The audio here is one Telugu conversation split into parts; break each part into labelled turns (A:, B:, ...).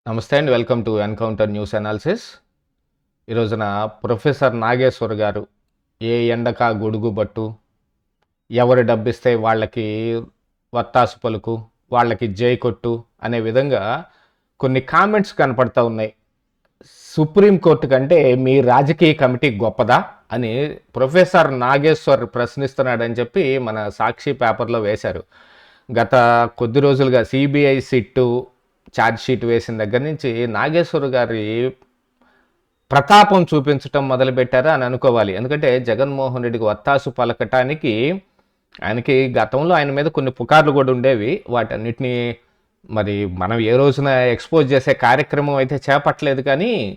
A: నమస్తే అండి. Welcome to encounter news analysis. ఈ రోజున ప్రొఫెసర్ నాగేశ్వర్ గారు ఏ ఎండక గొడుగు బట్టు, ఎవరు డబ్బిస్తే వాళ్ళకి వత్తాసు పలుకు, వాళ్ళకి జై కొట్టు అనే విధంగా కొన్ని కామెంట్స్ కనపడతా ఉన్నాయి. సుప్రీం కోర్టు కంటే మీ రాజకీయ కమిటీ గొప్పదా అని ప్రొఫెసర్ నాగేశ్వర్ ప్రశ్నిస్తున్నాడని చెప్పి మన సాక్షి పేపర్లో వేశారు. గత కొద్ది రోజులుగా సిబిఐ సిట్టు ఛార్జ్ షీట్ వేసిన దగ్గర నుంచి నాగేశ్వర్ గారి ప్రతాపం చూపించటం మొదలుపెట్టారా అని అనుకోవాలి. ఎందుకంటే జగన్మోహన్ రెడ్డికి వత్తాసు పలకటానికి ఆయనకి గతంలో ఆయన మీద కొన్ని పుకార్లు కూడా ఉండేవి. వాటన్నిటినీ మరి మనం ఏ రోజున ఎక్స్పోజ్ చేసే కార్యక్రమం అయితే చేపట్టలేదు.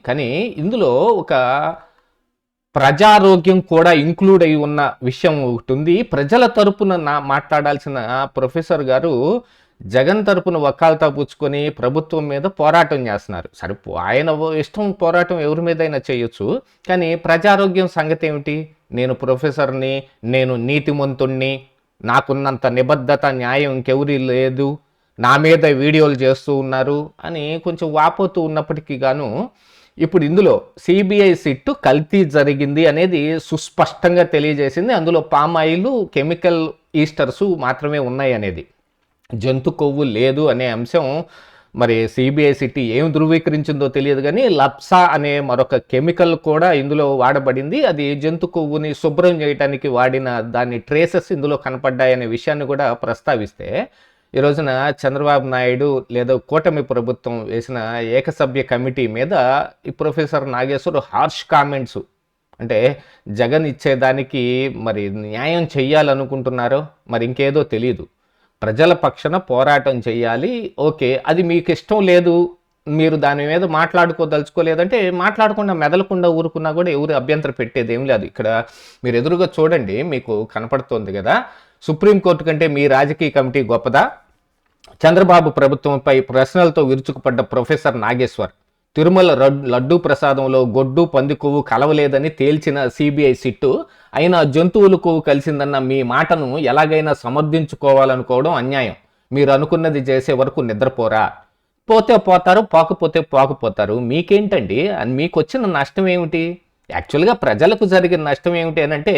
A: కానీ ఇందులో ఒక ప్రజారోగ్యం కూడా ఇంక్లూడ్ అయి ఉన్న విషయం ఒకటి ఉంది. ప్రజల తరపున మాట్లాడాల్సిన ప్రొఫెసర్ గారు జగన్ తరపున వకాల్తా పుచ్చుకొని ప్రభుత్వం మీద పోరాటం చేస్తున్నారు. సరే, ఆయన ఇష్టం పోరాటం ఎవరి మీదైనా చేయొచ్చు. కానీ ప్రజారోగ్యం సంగతి ఏమిటి? నేను ప్రొఫెసర్ని, నేను నీతిమంతుణ్ణి, నాకున్నంత నిబద్ధత న్యాయం ఇంకెవరి లేదు, నా మీద వీడియోలు చేస్తూ ఉన్నారు అని కొంచెం వాపోతూ ఉన్నప్పటికీ గాను ఇప్పుడు ఇందులో సిబిఐ సిట్టు కల్తీ జరిగింది అనేది సుస్పష్టంగా తెలియజేసింది. అందులో పామాయిల్, కెమికల్ ఈస్టర్స్ మాత్రమే ఉన్నాయి అనేది, జంతు కొవ్వు లేదు అనే అంశం మరి సిబిఐ సిటీ ఏం ధృవీకరించిందో తెలియదు. కానీ లప్సా అనే మరొక కెమికల్ కూడా ఇందులో వాడబడింది. అది జంతు కొవ్వుని శుభ్రం చేయడానికి వాడిన దాని ట్రేసెస్ ఇందులో కనపడ్డాయనే విషయాన్ని కూడా ప్రస్తావిస్తే, ఈ రోజున చంద్రబాబు నాయుడు లేదా కూటమి ప్రభుత్వం వేసిన ఏకసభ్య కమిటీ మీద ఈ ప్రొఫెసర్ నాగేశ్వర్ హార్ష్ కామెంట్స్, అంటే జగన్ ఇచ్చేదానికి మరి న్యాయం చెయ్యాలనుకుంటున్నారో మరి ఇంకేదో తెలియదు. ప్రజల పక్షాన పోరాటం చేయాలి, ఓకే, అది మీకు ఇష్టం లేదు, మీరు దాని మీద మాట్లాడుకోదలుచుకోలేదంటే మాట్లాడకుండా మెదలకుండా ఊరుకున్నా కూడా ఎవరు అభ్యంతరం పెట్టేది ఏం లేదు. ఇక్కడ మీరు ఎదురుగా చూడండి, మీకు కనపడుతోంది కదా, సుప్రీంకోర్టు కంటే మీ రాజకీయ కమిటీ గొప్పదా? చంద్రబాబు ప్రభుత్వంపై ప్రశ్నలతో విరుచుకుపడ్డ ప్రొఫెసర్ నాగేశ్వర్, తిరుమల లడ్డూ ప్రసాదంలో గొడ్డు పంది కొవ్వు కలవలేదని తేల్చిన సిబిఐ సిట్టు అయినా జంతువుల కొవ్వు కలిసిందన్న మీ మాటను ఎలాగైనా సమర్థించుకోవాలనుకోవడం అన్యాయం. మీరు అనుకున్నది చేసే వరకు నిద్రపోరా? పోతే పోతారు, పోకపోతే పోకపోతారు, మీకేంటండి? మీకు వచ్చిన నష్టం ఏమిటి? యాక్చువల్గా ప్రజలకు జరిగిన నష్టం ఏమిటి అని అంటే,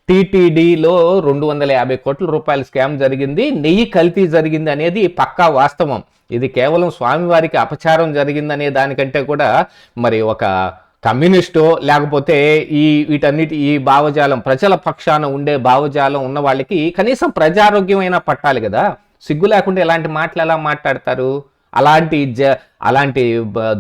A: టీటీడీలో 250 కోట్ల రూపాయల స్కామ్ జరిగింది, నెయ్యి కల్తీ జరిగింది అనేది పక్కా వాస్తవం. ఇది కేవలం స్వామివారికి అపచారం జరిగిందనే దానికంటే కూడా మరి ఒక కమ్యూనిస్టో లేకపోతే ఈ భావజాలం, ప్రజల పక్షాన ఉండే భావజాలం ఉన్న వాళ్ళకి కనీసం ప్రజారోగ్యమైనా పట్టాలి కదా. సిగ్గు లేకుండా ఇలాంటి మాటలు ఎలా మాట్లాడతారు? అలాంటి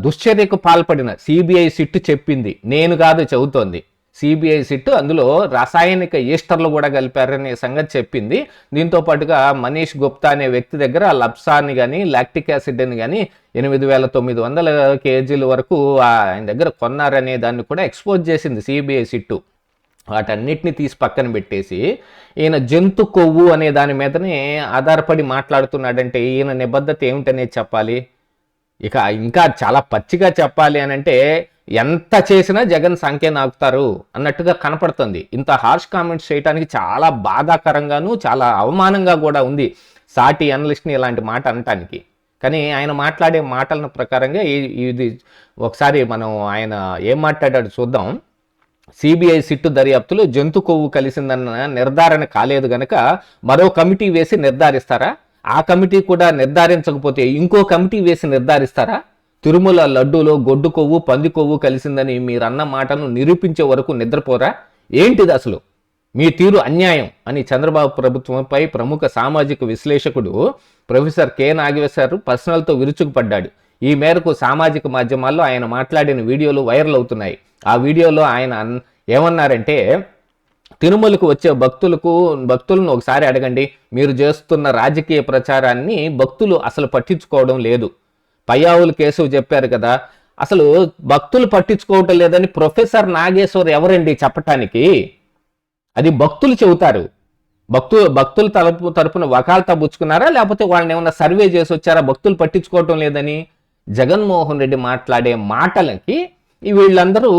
A: దుశ్చర్యకు పాల్పడిన సిబిఐ సిట్టు చెప్పింది, నేను కాదు చెబుతోంది. సిబిఐ సిట్టు అందులో రాసాయనిక ఈస్టర్లు కూడా కలిపారనే సంగతి చెప్పింది. దీంతో పాటుగా మనీష్ గుప్తా అనే వ్యక్తి దగ్గర లప్సాని కానీ లాక్టిక్ యాసిడ్ అని కానీ 8,900 కేజీల వరకు ఆయన దగ్గర కొన్నారనే దాన్ని కూడా ఎక్స్పోజ్ చేసింది సిబిఐ సిట్టు. వాటన్నిటిని తీసి పక్కన పెట్టేసి ఈయన జంతు కొవ్వు అనే దాని మీదనే ఆధారపడి మాట్లాడుతున్నాడంటే ఈయన నిబద్ధత ఏమిటనేది చెప్పాలి. ఇంకా చాలా పచ్చిగా చెప్పాలి అని అంటే, ఎంత చేసినా జగన్ సంఖ్య నాకుతారు అన్నట్టుగా కనపడుతుంది. ఇంత హార్ష్ కామెంట్స్ చేయడానికి చాలా బాధాకరంగాను చాలా అవమానంగా కూడా ఉంది సాటి అనలిస్ట్ని ఇలాంటి మాట అనటానికి. కానీ ఆయన మాట్లాడే మాటల ప్రకారంగా ఇది ఒకసారి మనం ఆయన ఏం మాట్లాడాడు చూద్దాం. సిబిఐ సిట్టు దర్యాప్తులో జంతు కొవ్వు కలిసిందన్న నిర్ధారణ కాలేదు గనక మరో కమిటీ వేసి నిర్ధారిస్తారా? ఆ కమిటీ కూడా నిర్ధారించకపోతే ఇంకో కమిటీ వేసి నిర్ధారిస్తారా? తిరుమల లడ్డూలో గొడ్డు కొవ్వు పంది కొవ్వు కలిసిందని మీరన్న మాటను నిరూపించే వరకు నిద్రపోరా? ఏంటిది అసలు? మీ తీరు అన్యాయం అని చంద్రబాబు ప్రభుత్వంపై ప్రముఖ సామాజిక విశ్లేషకుడు ప్రొఫెసర్ కె నాగేశ్వర్ ప్రశ్నలతో విరుచుకుపడ్డాడు. ఈ మేరకు సామాజిక మాధ్యమాల్లో ఆయన మాట్లాడిన వీడియోలు వైరల్ అవుతున్నాయి. ఆ వీడియోలో ఆయన ఏమన్నారంటే, తిరుమలకు వచ్చే భక్తులను ఒకసారి అడగండి, మీరు చేస్తున్న రాజకీయ ప్రచారాన్ని భక్తులు అసలు పట్టించుకోవడం లేదు. పయ్యావుల కేసు చెప్పారు కదా, అసలు భక్తులు పట్టించుకోవటం లేదని ప్రొఫెసర్ నాగేశ్వర్ ఎవరండి చెప్పటానికి? అది భక్తులు చెబుతారు. భక్తుల తరపున వకాల్తా పుచ్చుకున్నారా, లేకపోతే వాళ్ళని ఏమన్నా సర్వే చేసి వచ్చారా భక్తులు పట్టించుకోవటం లేదని? జగన్మోహన్ రెడ్డి మాట్లాడే మాటలకి వీళ్ళందరూ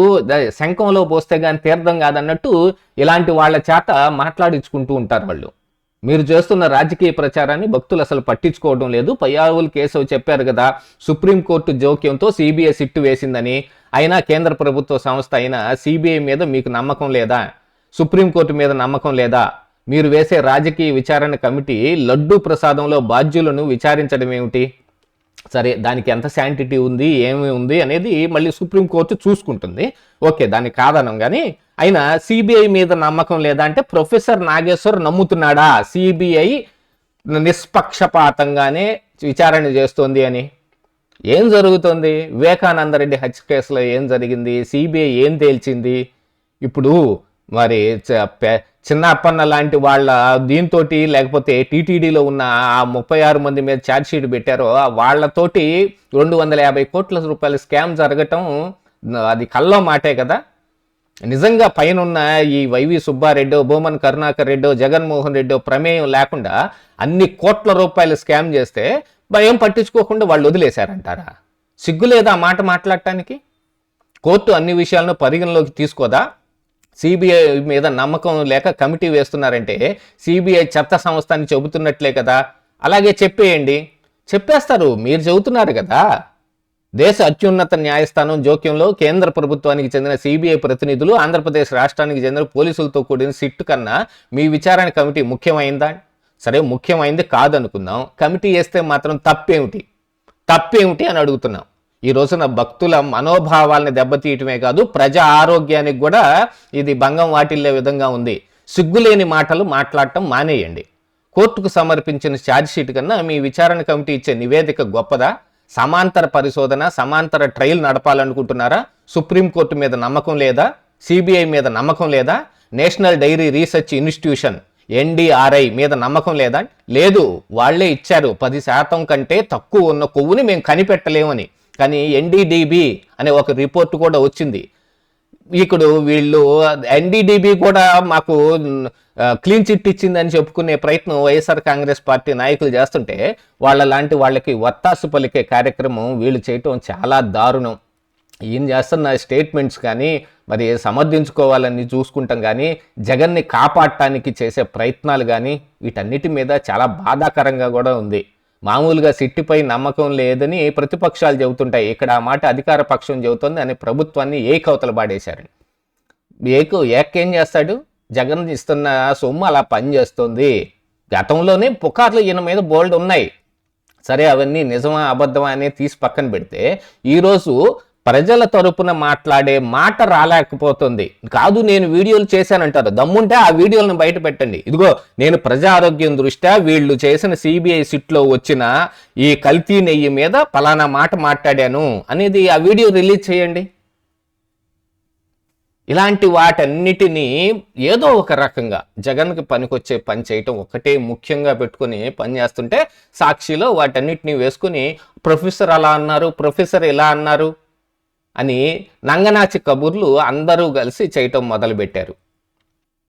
A: శంఖంలో పోస్తే కానీ తీర్థం కాదన్నట్టు ఇలాంటి వాళ్ళ చేత మాట్లాడించుకుంటూ ఉంటారు వాళ్ళు. మీరు చేస్తున్న రాజకీయ ప్రచారాన్ని భక్తులు అసలు పట్టించుకోవడం లేదు. పయ్యావులు కేశవ్ చెప్పారు కదా, సుప్రీంకోర్టు జోక్యంతో సిబిఐ సిట్టు వేసిందని. అయినా కేంద్ర ప్రభుత్వ సంస్థ అయినా సిబిఐ మీద మీకు నమ్మకం లేదా? సుప్రీంకోర్టు మీద నమ్మకం లేదా? మీరు వేసే రాజకీయ విచారణ కమిటీ లడ్డూ ప్రసాదంలో బాధ్యులను విచారించడం ఏమిటి? సరే, దానికి ఎంత శాంటిటీ ఉంది, ఏమి ఉంది అనేది మళ్ళీ సుప్రీంకోర్టు చూసుకుంటుంది. ఓకే, దానికి కాదనం. కానీ అయినా సిబిఐ మీద నమ్మకం లేదా అంటే ప్రొఫెసర్ నాగేశ్వర్ నమ్ముతున్నాడా సిబిఐ నిష్పక్షపాతంగానే విచారణ చేస్తోంది అని? ఏం జరుగుతుంది? వివేకానందరెడ్డి హత్య కేసులో ఏం జరిగింది? సిబిఐ ఏం తేల్చింది? ఇప్పుడు మరి చిన్న అప్పన్న లాంటి వాళ్ళ దీంతో, లేకపోతే టీటీడీలో ఉన్న ఆ 36 మంది మీద ఛార్జ్షీట్ పెట్టారో వాళ్ళతోటి 250 కోట్ల రూపాయల స్కామ్ జరగటం అది కల్లో మాటే కదా. నిజంగా పైన ఈ వైవి సుబ్బారెడ్డో, బోమన్ కరుణాకర్ రెడ్డో, జగన్మోహన్ రెడ్డో ప్రమేయం లేకుండా అన్ని కోట్ల రూపాయలు స్కామ్ చేస్తే భయం పట్టించుకోకుండా వాళ్ళు వదిలేశారంటారా? సిగ్గు లేదా ఆ మాట మాట్లాడటానికి? కోర్టు అన్ని విషయాలను పరిగణలోకి తీసుకోదా? సిబిఐ మీద నమ్మకం లేక కమిటీ వేస్తున్నారంటే సిబిఐ చెత్త సంస్థ అని చెబుతున్నట్లే కదా. అలాగే చెప్పేయండి. చెప్పేస్తారు, మీరు చెబుతున్నారు కదా. దేశ అత్యున్నత న్యాయస్థానం జోక్యంలో కేంద్ర ప్రభుత్వానికి చెందిన సిబిఐ ప్రతినిధులు ఆంధ్రప్రదేశ్ రాష్ట్రానికి చెందిన పోలీసులతో కూడిన సిట్టు కన్నా మీ విచారణ కమిటీ ముఖ్యమైందా? సరే, ముఖ్యమైంది కాదనుకుందాం. కమిటీ వేస్తే మాత్రం తప్పేమిటి అని అడుగుతున్నాం. ఈ రోజున భక్తుల మనోభావాలను దెబ్బతీయటమే కాదు, ప్రజా ఆరోగ్యానికి కూడా ఇది భంగం వాటిల్లే విధంగా ఉంది. సిగ్గులేని మాటలు మాట్లాడటం మానేయండి. కోర్టుకు సమర్పించిన ఛార్జ్షీట్ కన్నా మీ విచారణ కమిటీ ఇచ్చే నివేదిక గొప్పదా? సమాంతర పరిశోధన, సమాంతర ట్రయల్ నడపాలనుకుంటున్నారా? సుప్రీంకోర్టు మీద నమ్మకం లేదా? సిబిఐ మీద నమ్మకం లేదా? National dairy research institution NDRI మీద నమ్మకం లేదా? లేదు, వాళ్లే ఇచ్చారు 10% కంటే తక్కువ ఉన్న కొవ్వుని మేము కనిపెట్టలేమని. కానీ NDDB అనే ఒక రిపోర్ట్ కూడా వచ్చింది. ఇప్పుడు వీళ్ళు NDDB కూడా మాకు క్లీన్ చిట్ ఇచ్చిందని చెప్పుకునే ప్రయత్నం వైఎస్ఆర్ కాంగ్రెస్ పార్టీ నాయకులు చేస్తుంటే వాళ్ళకి వత్తాసు పలికే కార్యక్రమం వీళ్ళు చేయటం చాలా దారుణం. ఈయన చేస్తున్న స్టేట్మెంట్స్ కానీ మరి సమర్థించుకోవాలని చూసుకుంటాం, కానీ జగన్ని కాపాడటానికి చేసే ప్రయత్నాలు కానీ వీటన్నిటి మీద చాలా బాధాకరంగా కూడా ఉంది. మామూలుగా సిట్టిపై నమ్మకం లేదని ప్రతిపక్షాలు చెబుతుంటాయి, ఇక్కడ ఆ మాట అధికార పక్షం చెబుతుంది అని ప్రభుత్వాన్ని ఏకవతలు పాడేశారు. ఏకేం చేస్తాడు? జగన్ ఇస్తున్న సొమ్ము అలా పనిచేస్తుంది. గతంలోనే పుకార్లు ఈయన మీద బోల్డ్ ఉన్నాయి. సరే, అవన్నీ నిజమా అబద్ధమా అనేది తీసి పక్కన పెడితే ఈరోజు ప్రజల తరపున మాట్లాడే మాట రాలేకపోతుంది. కాదు, నేను వీడియోలు చేశానంటారు. దమ్ముంటే ఆ వీడియోలను బయట పెట్టండి. ఇదిగో, నేను ప్రజా ఆరోగ్యం దృష్ట్యా వీళ్ళు చేసిన సిబిఐ సిట్లో వచ్చిన ఈ కల్తీ నెయ్యి మీద పలానా మాట మాట్లాడాను అనేది ఆ వీడియో రిలీజ్ చేయండి. ఇలాంటి వాటన్నిటినీ ఏదో ఒక రకంగా జగన్కి పనికొచ్చే పని చేయటం ఒకటే ముఖ్యంగా పెట్టుకుని పని చేస్తుంటే సాక్షిలో వాటన్నిటినీ వేసుకుని ప్రొఫెసర్ అలా అన్నారు, ప్రొఫెసర్ ఇలా అన్నారు అని నంగనాచి కబుర్లు అందరూ కలిసి చేయటం మొదలుపెట్టారు.